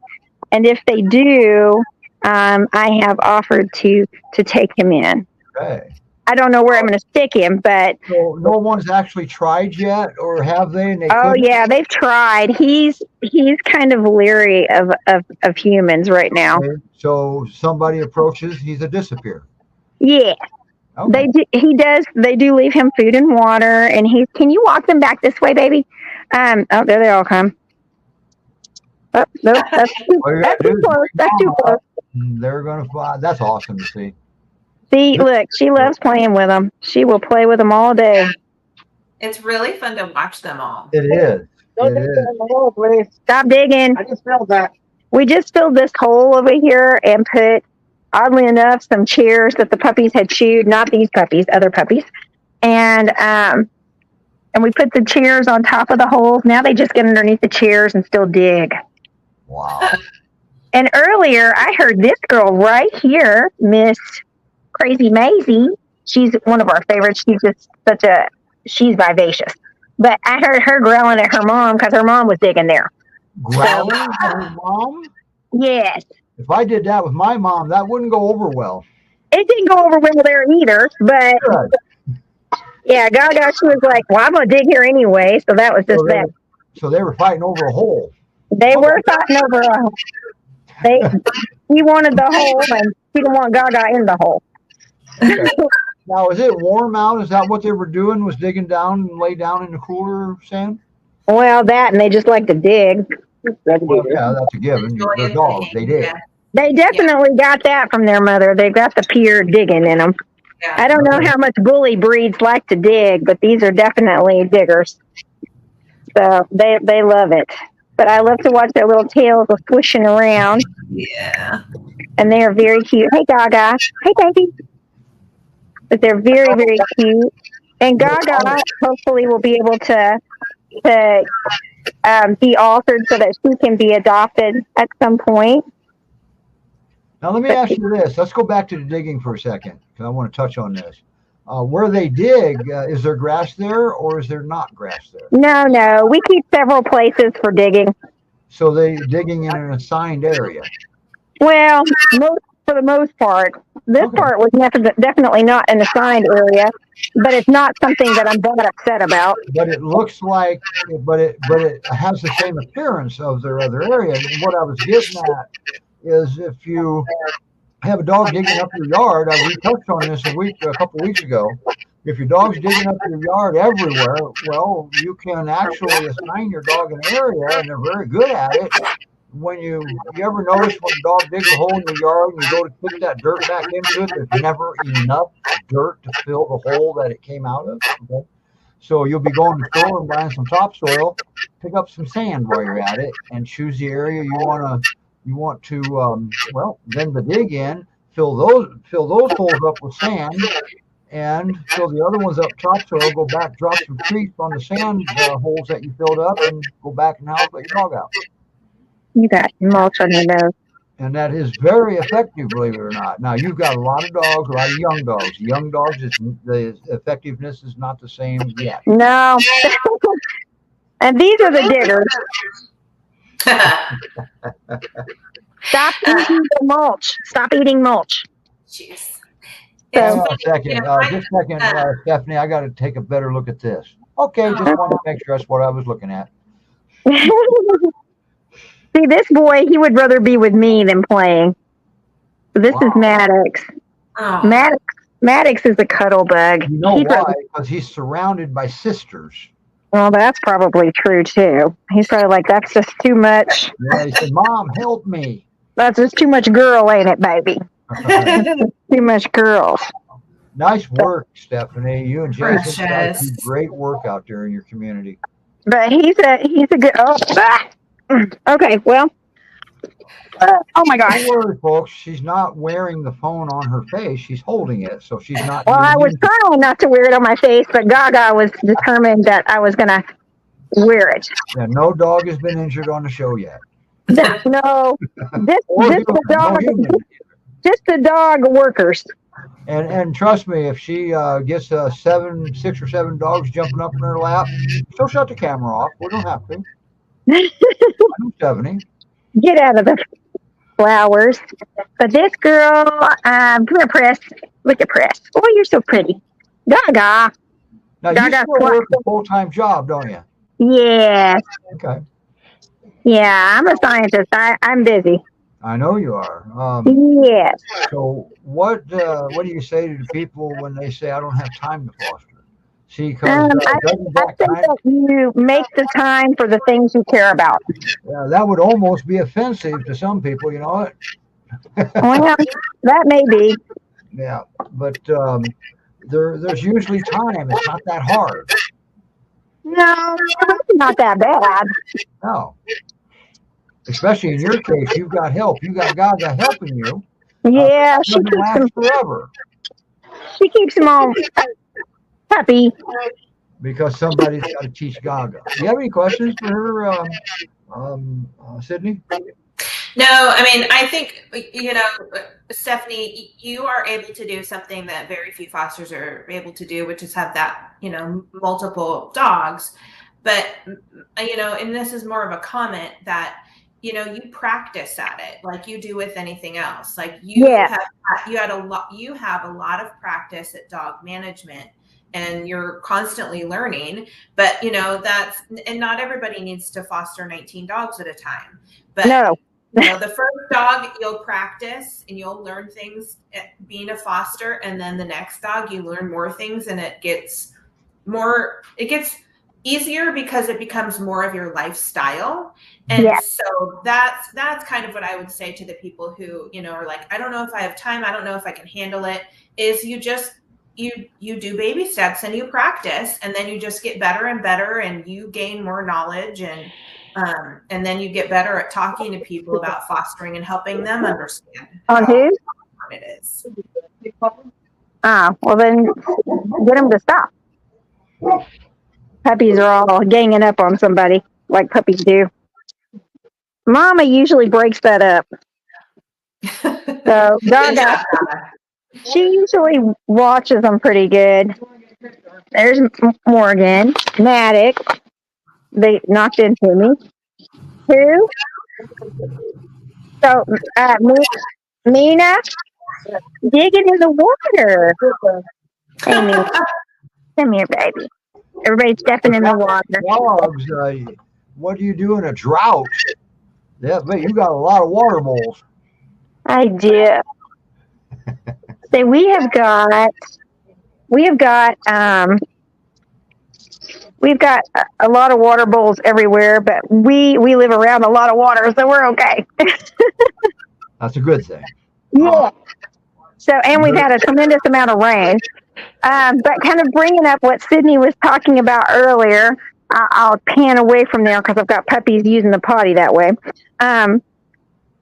And if they do, I have offered to take him in. Okay. I don't know where I'm going to stick him, but so no one's actually tried yet, or have they? And yeah, they've tried. He's kind of leery of humans right now. Okay. So somebody approaches, he's a disappear. Yeah, okay. They do leave him food and water, and can you walk them back this way, baby? There they all come. Oh, no, that's too close. That's too close. They're gonna fly. That's awesome to see. See, look, she loves playing with them. She will play with them all day. It's really fun to watch them all. It is. Stop digging. I just felt that. We just filled this hole over here and put, oddly enough, some chairs that the puppies had chewed. Not these puppies, other puppies. And we put the chairs on top of the holes. Now they just get underneath the chairs and still dig. Wow. And earlier, I heard this girl right here, Miss Crazy Maisie. She's one of our favorites. She's just she's vivacious. But I heard her growling at her mom because her mom was digging there. Growling at her mom? Yes. If I did that with my mom, that wouldn't go over well. It didn't go over well there either, but Good. yeah, Gaga, she was like, well, I'm going to dig here anyway. So that was just that. So they were fighting over a hole. They were fighting over a hole. He wanted the hole, and he didn't want Gaga in the hole. Okay. Now, is it warm out? Is that what they were doing, was digging down and lay down in the cooler sand? Well, that, and they just like to dig. Well, yeah, that's a given. They're dogs. They dig. Yeah. They definitely got that from their mother. They've got the pure digging in them. Yeah. I don't know how much bully breeds like to dig, but these are definitely diggers. So they love it. But I love to watch their little tails go swishing around. Yeah. And they are very cute. Hey, Gaga. Hey, baby. But they're very, very cute. And Gaga hopefully will be able to be altered so that she can be adopted at some point. Now, let me ask you this. Let's go back to the digging for a second, because I want to touch on this. Where they dig, is there grass there, or is there not grass there? No. We keep several places for digging. So they're digging in an assigned area. Well, for the most part. This part was definitely not an assigned area, but it's not something that I'm that upset about. But it looks like, but it has the same appearance of their other area. And what I was getting at is, if you have a dog digging up your yard, we touched on this a couple weeks ago. If your dog's digging up your yard everywhere, well, you can actually assign your dog an area, and they're very good at it. When you ever notice when a dog digs a hole in your yard and you go to put that dirt back into it, there's never enough dirt to fill the hole that it came out of. Okay? So you'll be going to the store and buying some topsoil, pick up some sand while you're at it, and choose the area you want to then the dig in, fill those holes up with sand, and fill the other ones up topsoil. Go back, drop some treats on the sand holes that you filled up, and go back in the house, let your dog out. You got mulch on your nose. And that is very effective, believe it or not. Now, you've got a lot of dogs, a lot of young dogs. Young dogs, the effectiveness is not the same yet. No. And these are the diggers. Stop eating the mulch. Stop eating mulch. Jeez. Hang on a second. Just a second, Stephanie. I got to take a better look at this. Okay, just wanted to make sure that's what I was looking at. See, this boy, he would rather be with me than playing. This is Maddox. Oh. Maddox is a cuddle bug. You know why? Because he's surrounded by sisters. Well, that's probably true, too. He's probably like, that's just too much. Yeah, he said, Mom, help me. That's just too much girl, ain't it, baby? Too much girls. Nice work, Stephanie. You and Jason Precious. do great work out there in your community. But he's a good... Okay, well... oh, my gosh. Don't worry, folks. She's not wearing the phone on her face. She's holding it, so she's not... Well, I was trying not to wear it on my face, but Gaga was determined that I was going to wear it. Yeah, no dog has been injured on the show yet. No. Just the dog workers. And trust me, if she gets 6 or 7 dogs jumping up in her lap, she'll shut the camera off. We don't have to. I'm 70. Get out of the flowers. But this girl, come here, Press. Look at Press. Oh, you're so pretty. Gaga. Now, you still work a full-time job, don't you? Yeah. Okay. Yeah, I'm a scientist. I'm busy. I know you are. Yes. So what do you say to the people when they say, I don't have time to foster? See, because I think that you make the time for the things you care about. That would almost be offensive to some people, you know what? Well, that may be. Yeah, but there's usually time. It's not that hard. No, it's not that bad. No. Especially in your case, you've got help. You got Gaga helping you. Yeah, she keeps them forever. She keeps them all happy. Because somebody's got to teach Gaga. Do you have any questions for her, Sydney? No, I mean, I think, Stephanie, you are able to do something that very few fosters are able to do, which is have that, multiple dogs. But, and this is more of a comment that, you practice at it like you do with anything else. Like you have a lot of practice at dog management, and you're constantly learning. But and not everybody needs to foster 19 dogs at a time. But no. The first dog you'll practice and you'll learn things at being a foster, and then the next dog you learn more things, and it gets easier because it becomes more of your lifestyle. And so that's kind of what I would say to the people who, are like, I don't know if I have time, I don't know if I can handle it, is you just you do baby steps and you practice, and then you just get better and better, and you gain more knowledge, and then you get better at talking to people about fostering and helping them understand how important it is. Well then get them to stop. Puppies are all ganging up on somebody like puppies do. Mama usually breaks that up. So Gaga, she usually watches them pretty good. There's Morgan, Maddox. They knocked into me. Who? So Mina digging in the water. Hey, Mina, come here, baby. Everybody's stepping in the water. Dogs, what do you do in a drought? Yeah, but you got a lot of water bowls. I do. So we have got a lot of water bowls everywhere, but we live around a lot of water, so we're okay. That's a good thing. Yeah. So, and we've had a tremendous amount of rain. But kind of bringing up what Sydney was talking about earlier, I'll pan away from there because I've got puppies using the potty that way,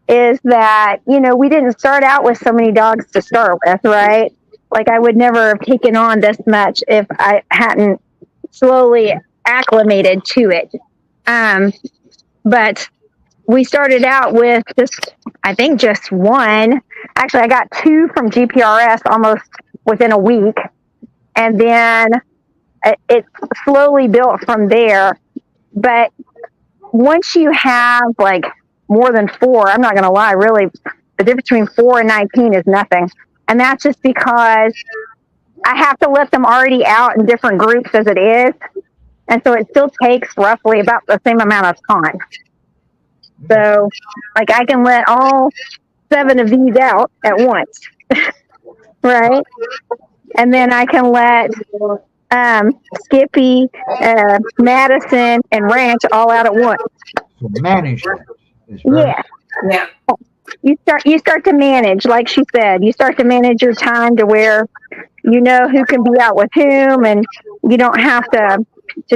is that, we didn't start out with so many dogs to start with, right? Like I would never have taken on this much if I hadn't slowly acclimated to it. But we started out with just one. Actually, I got 2 from GPRS almost within a week. And then it slowly built from there. But once you have like more than 4, I'm not going to lie, really, the difference between 4 and 19 is nothing. And that's just because I have to let them already out in different groups as it is. And so it still takes roughly about the same amount of time. So, like, I can let all 7 of these out at once, right? And then I can let Skippy, Madison, and Ranch all out at once. So management is very Yeah. You start to manage, like she said. You start to manage your time to where you know who can be out with whom, and you don't have to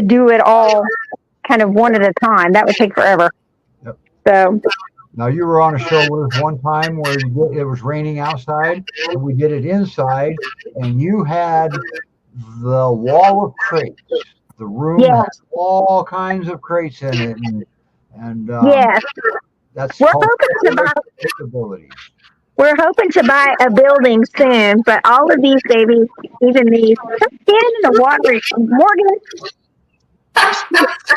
do it all kind of one at a time. That would take forever. Yep. So. Now, you were on a show with us one time where it was raining outside, and we did it inside, and you had the wall of crates. The room had all kinds of crates in it, and that's we're hoping to buy a building soon, but all of these babies, even these, stand in the water. Morgan,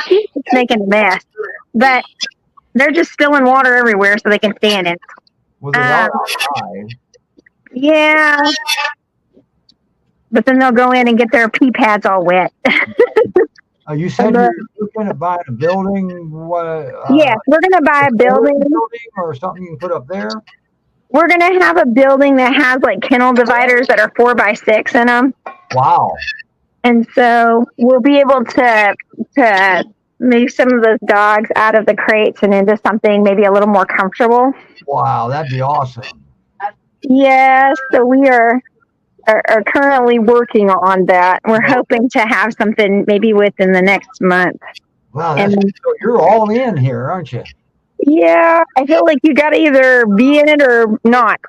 she's making a mess, but they're just spilling water everywhere so they can stand in. Well, they're all outside. Yeah. But then they'll go in and get their pee pads all wet. You said you're looking at buying a building. Yes, we're going to buy a building or something you can put up there. We're going to have a building that has like kennel dividers that are 4x6 in them. Wow. And so we'll be able to move some of those dogs out of the crates and into something maybe a little more comfortable. Wow, that'd be awesome. Yes, so we are currently working on that. We're hoping to have something maybe within the next month. Wow, so you're all in here, aren't you? Yeah, I feel like you got to either be in it or not.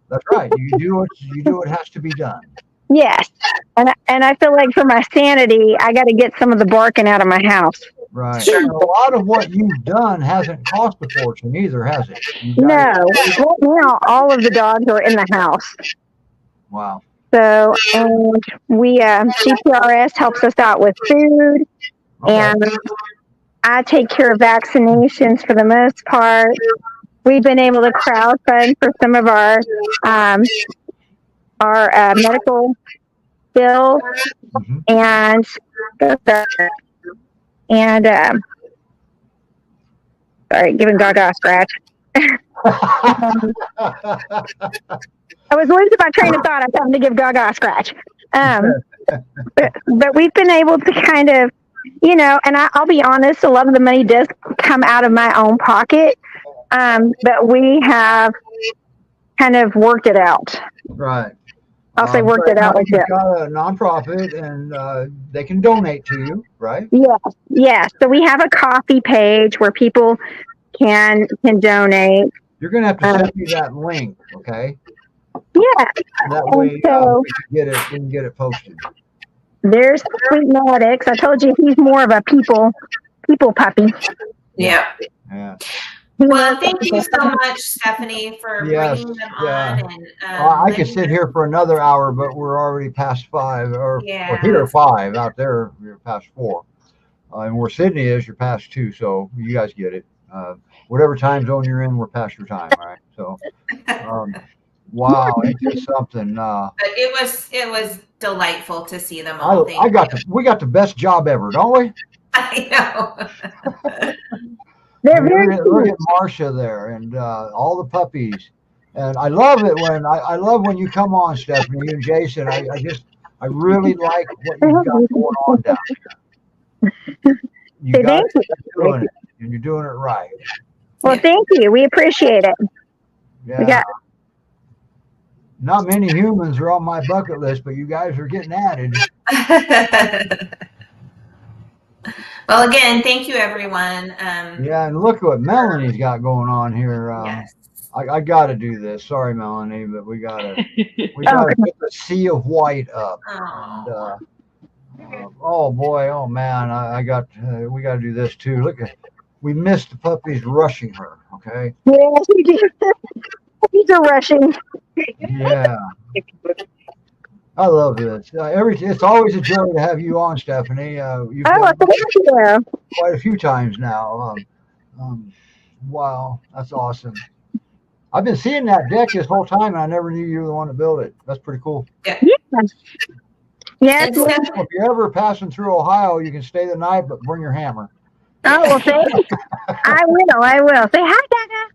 That's right. You do what has to be done. Yes, and I feel like for my sanity, I got to get some of the barking out of my house. Right. Sure. A lot of what you've done hasn't cost a fortune either, has it? No. Right now, all of the dogs are in the house. Wow. So, and we GPRS helps us out with food. Okay. And I take care of vaccinations for the most part. We've been able to crowdfund for some of our medical bills Mhm. and sorry, giving Gaga a scratch. I was losing my train of thought. I was having to give Gaga a scratch. But we've been able to kind of, and I'll be honest, a lot of the money does come out of my own pocket. But we have kind of worked it out. Right. I'll say worked it out like You've that. got a nonprofit, and they can donate to you, right? Yes. So we have a coffee page where people can donate. You're going to have to send me that link, okay? Yeah. That way So we can get it posted. there's Sweet Maddox. I told you he's more of a people puppy. Yeah. Yeah. Well, thank you so much, Stephanie, for bringing them on. And I could sit here for another hour, but we're already past 5, or here 5, out there you're past 4, and where Sydney is, you're past 2. So you guys get it. Whatever time zone you're in, we're past your time, right? So, wow, it's just something. But it was delightful to see them all. We got the best job ever, don't we? I know. They're very look at Marcia there, and all the puppies, and I love it when I love when you come on, Stephanie, you and Jason. I really like what you've got going on down here. You got doing it, and you're doing it right. Well, thank you. We appreciate it. Yeah. Not many humans are on my bucket list, but you guys are getting added. Well, again, thank you, everyone. Yeah, and look at what Melanie's got going on here. Yes. I got to do this. Sorry, Melanie, but we got to put the sea of white up. Oh. And, oh boy, oh man, we got to do this too. Look at, we missed the puppies rushing her. Okay. Yes, we do. Puppies are rushing. Yeah. I love this. It's always a joy to have you on, Stephanie. You've been quite a few times now. Wow, that's awesome. I've been seeing that deck this whole time, and I never knew you were the one to build it. That's pretty cool. Yeah. Yes. If you're ever passing through Ohio, you can stay the night, but bring your hammer. Oh, well, thanks. I will. Say hi, Gaga.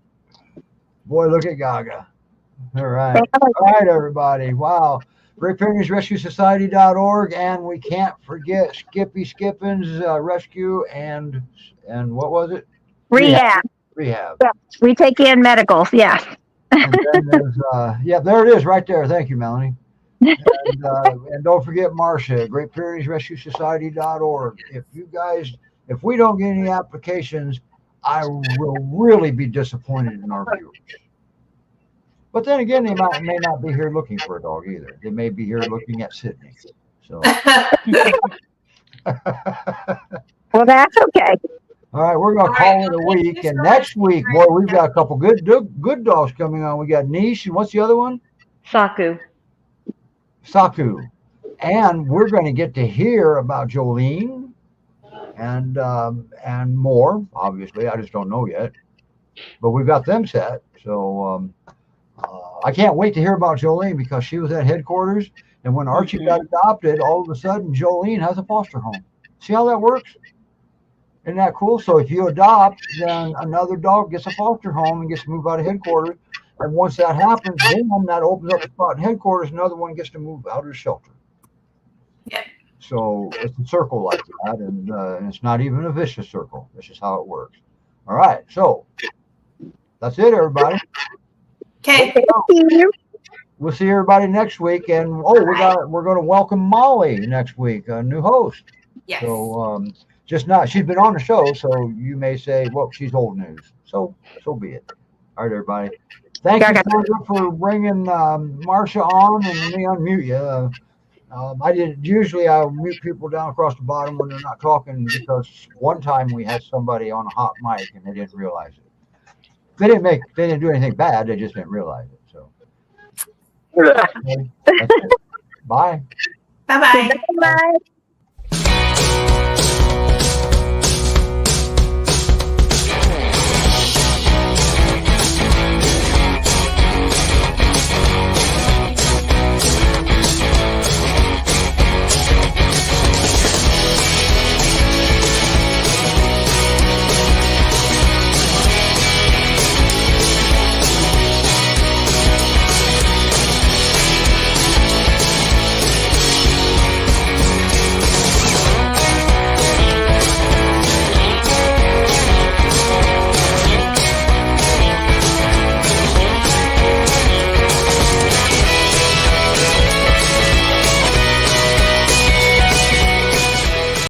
Boy, look at Gaga. All right. All right, everybody. Wow. GreatPyreneesRescueSociety.org, and we can't forget Skippy Skippins Rescue and what was it? Rehab. Rehab. Yes, we take in medicals. Yes. And then there's there it is right there. Thank you, Melanie. And don't forget Marcia, GreatPyreneesRescueSociety.org. If we don't get any applications, I will really be disappointed in our viewers. But then again, they may not be here looking for a dog either. They may be here looking at Sydney. So. Well, that's okay. All right, we're going to call it a week. And next week, boy, we've got a couple good dogs coming on. We got Niche, and what's the other one? Saku. And we're going to get to hear about Jolene and more, obviously. I just don't know yet. But we've got them set. So I can't wait to hear about Jolene, because she was at headquarters. And when Archie got adopted, all of a sudden, Jolene has a foster home. See how that works? Isn't that cool? So if you adopt, then another dog gets a foster home and gets to move out of headquarters. And once that happens, then that opens up a spot in headquarters. Another one gets to move out of the shelter. Yeah. So it's a circle like that, and it's not even a vicious circle. That's just how it works. All right. So that's it, everybody. Okay. We'll see everybody next week. And we're going to welcome Molly next week, a new host. Yes. So she's been on the show, so you may say, well, she's old news. So be it. All right, everybody. Thank you, Sandra, for bringing Marcia on, and let me unmute you. I'll mute people down across the bottom when they're not talking, because one time we had somebody on a hot mic and they didn't realize it. They didn't do anything bad, they just didn't realize it. So okay. That's it. Bye. Bye-bye. Bye.